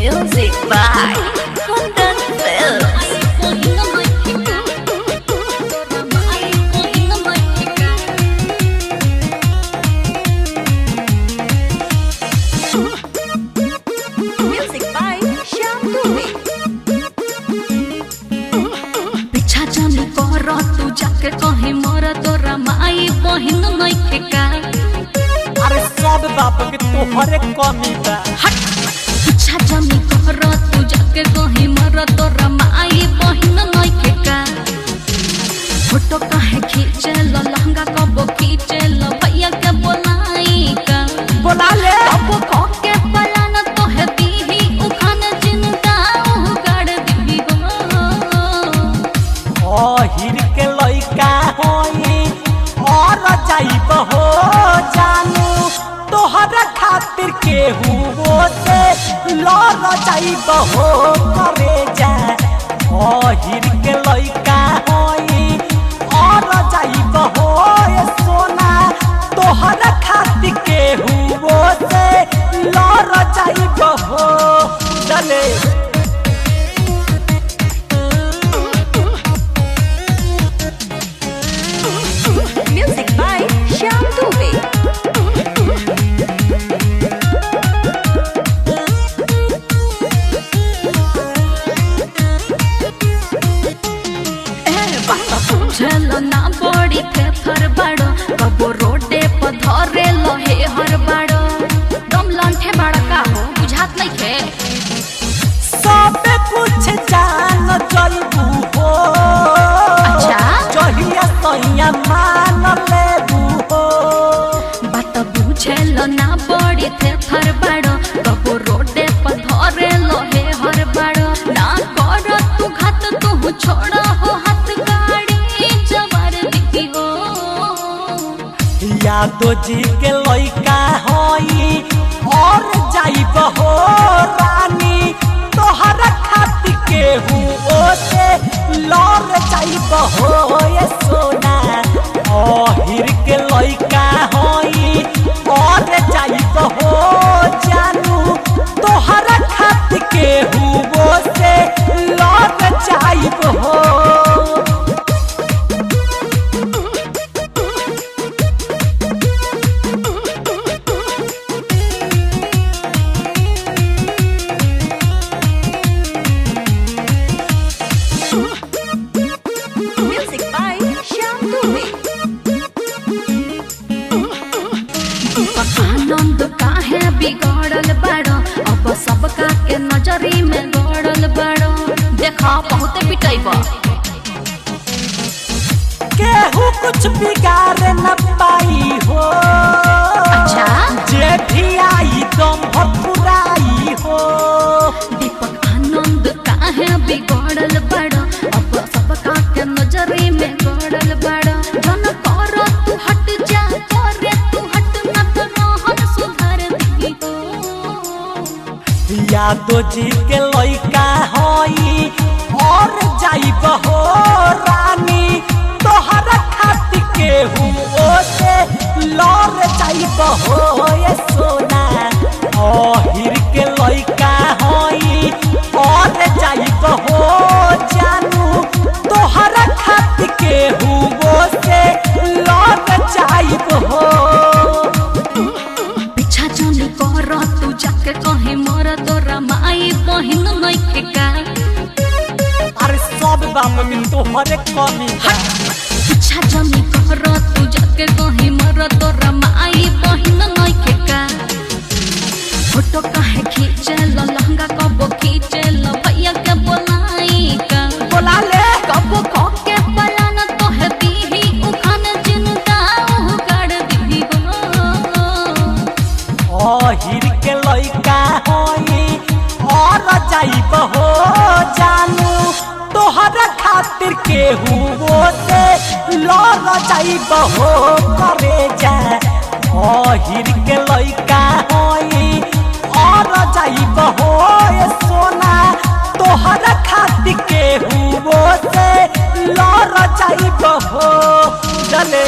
Music by Kundan Films. Music by Shyam Dubey. पीछा जानी कर तू जाके कहीं मर तोरा माई बहिन नइखे का। अरे सब बाप के तोहरे कमी बा। पीछा जानी कर तू जाके कहीं मर तोरा माई बहिन नइखे का। फोटो काहे खींचे लो लहंगा कबो खींचे लो भैया के बोलाई का। बोला ले कबो खो के पलान तो है दीही उखान जिंदा उगाड़ दी ओ हिर के लइका होई और जाइब हो जानू तोहरा खातिर केहू से लड़ जाइब हो करे जा। ओ हिर के लइका होई और जाइब हो ये सोना तोहरा खातिर केहू से लड़ जाइब हो चले। Music by Shyam Dubey. चलो ना बड़ी थे थर बाड़ो कबो रोडे पर धरे लो हे हर बाड़ो दम लंठे बाड़ा का हो बुझात नहीं खे। सब कुछ जान जइबू हो अच्छा जहिया सैया मान लेबू हो। बात बुझेलो ना बड़ी थे थर बाड़ो कबो रोडे पर धरे लो हे हर बाड़ो ना कर तू घात तू छोड़ा हो हाथ गाड़ी जवार दिखी हो। यादो जी के लइका होई और जाइब हो रानी तोहरा खातिर केहू ओसे लड़ जाइब हो ये सोना। ओ हिर के लइका होई और जाइब हो जानू तोहरा खातिर केहू ओसे लड़ जाइब हो। Music by Shyam Dubey. आनंद काहे बिगड़ल बाड़ो अब सबका के नजरी में गड़ल बाड़ो देखा बहुत पिटाइब। केहू कुछ बिगाड़ न पाई हो अच्छा जे भी आई तुम भपुराई हो। दीपक आनंद काहे बिगड़ल बाड़ो अब सबका के नजरी में गड़ल बाड़ो जन कर तू हट जा करे तू हट न तो रहन सुधार दी हो। यादो जी के लइका होई और जाइब हो रानी तोहरा खातिर केहू ओसे लड़ जाइब हो ये सोना। ओ हिर के लइका होई और जाइब हो जानू तोहरा खातिर केहू ओसे लड़ जाइब हो। पीछा जानी कर तू जाके कहीं मर तोरा माई बहिन नइखे का। अरे सब बाप में तोहरे कमी बा। पीछा जानी कर तू जाके कहीं मर तोरा माई बहिन नइखे का। फोटो काहे खींचे लो लहंगा कबो खींचे लो भैया के बोलाई का। बोला ले कबो खो के पलान तो है दीही उखान जिंदा उगाड़ दी हो। ओ हिर के लइका होई और जाइब हो जानू तोहरा खातिर केहू से लड़ जाइब हो करे जा। ओ हिर के लइका होई और जाइब हो ये सोना तोहरा खातिर केहू से लड़ जाइब हो चले।